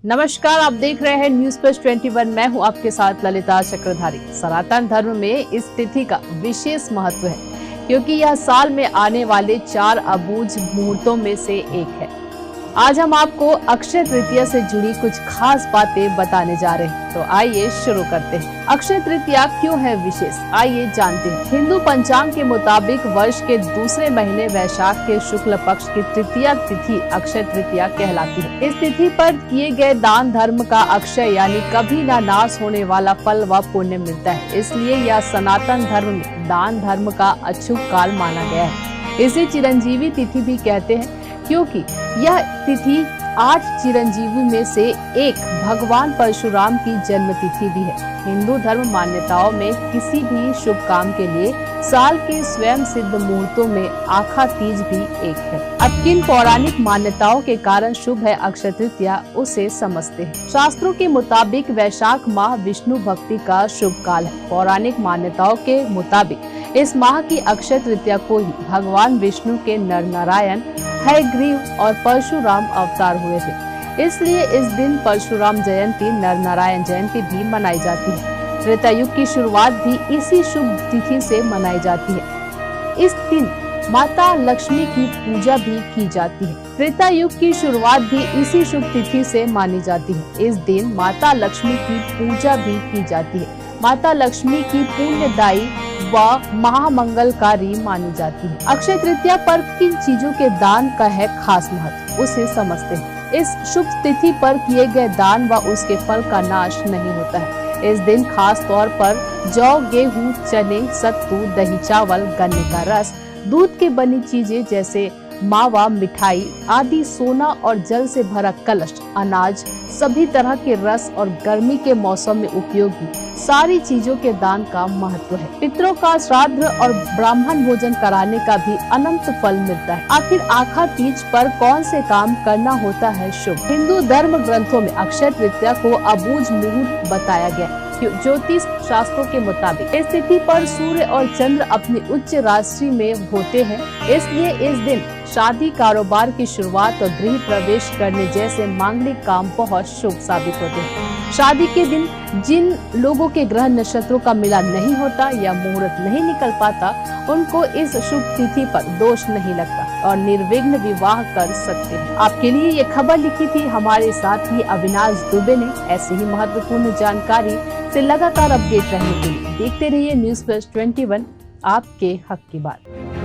नमस्कार, आप देख रहे हैं न्यूज प्लस 21। मैं हूं आपके साथ ललिता चक्रधारी। सनातन धर्म में इस तिथि का विशेष महत्व है क्योंकि यह साल में आने वाले 4 अबूझ मुहूर्तों में से एक है। आज हम आपको अक्षय तृतीया से जुड़ी कुछ खास बातें बताने जा रहे हैं, तो आइए शुरू करते हैं। अक्षय तृतीया क्यों है विशेष, आइए जानते हैं। हिंदू पंचांग के मुताबिक वर्ष के दूसरे महीने वैशाख के शुक्ल पक्ष की तृतीया तिथि अक्षय तृतीया कहलाती है। इस तिथि पर किए गए दान धर्म का अक्षय यानी कभी न नाश होने वाला फल व पुण्य मिलता है। इसलिए यह सनातन धर्म में दान धर्म का अछूत काल माना गया है। इसे चिरंजीवी तिथि भी कहते हैं क्योंकि यह तिथि 8 चिरंजीवी में से एक भगवान परशुराम की जन्म तिथि भी है। हिंदू धर्म मान्यताओं में किसी भी शुभ काम के लिए साल के स्वयं सिद्ध मुहूर्तों में आखा तीज भी एक है। अब किन पौराणिक मान्यताओं के कारण शुभ है अक्षय तृतीया, उसे समझते हैं। शास्त्रों के मुताबिक वैशाख माह विष्णु भक्ति का शुभ काल है। पौराणिक मान्यताओं के मुताबिक इस माह की अक्षय तृतीया को ही भगवान विष्णु के नर नारायण हयग्रीव और परशुराम अवतार हुए थे। इसलिए इस दिन परशुराम जयंती, नर नारायण जयंती भी मनाई जाती है। त्रेता युग की शुरुआत भी इसी शुभ तिथि से मनाई जाती है। इस दिन माता लक्ष्मी की पूजा भी की जाती है। त्रेता युग की शुरुआत भी इसी शुभ तिथि से मानी जाती है। इस दिन माता लक्ष्मी की पूजा भी की जाती है। माता लक्ष्मी की पुण्यदायी व महामंगलकारी मानी जाती है। अक्षय तृतीया पर किन चीजों के दान का है खास महत्व, उसे समझते हैं। इस शुभ तिथि पर किए गए दान व उसके फल का नाश नहीं होता है। इस दिन खास तौर पर जौ, गेहूं, चने, सत्तू, दही, चावल, गन्ने का रस, दूध की बनी चीजें जैसे मावा, मिठाई आदि, सोना और जल से भरा कलश, अनाज, सभी तरह के रस और गर्मी के मौसम में उपयोगी सारी चीजों के दान का महत्व है। पितरों का श्राद्ध और ब्राह्मण भोजन कराने का भी अनंत फल मिलता है। आखिर आखा तीज पर कौन से काम करना होता है शुभ? हिंदू धर्म ग्रंथों में अक्षय तृतीया को अबूझ मुहूर्त बताया गया है। ज्योतिष शास्त्रों के मुताबिक इस तिथि पर सूर्य और चंद्र अपनी उच्च राशि में होते हैं, इसलिए इस दिन शादी, कारोबार की शुरुआत और गृह प्रवेश करने जैसे मांगलिक काम बहुत शुभ साबित होते हैं। शादी के दिन जिन लोगों के ग्रह नक्षत्रों का मिलान नहीं होता या मुहूर्त नहीं निकल पाता, उनको इस शुभ तिथि पर दोष नहीं लगता और निर्विघ्न विवाह कर सकते हैं। आपके लिए ये खबर लिखी थी हमारे साथी अविनाश दुबे ने। ऐसे ही महत्वपूर्ण जानकारी से लगातार अपडेट रहने के लिए देखते रहिए न्यूज प्लस 21, आपके हक की बात।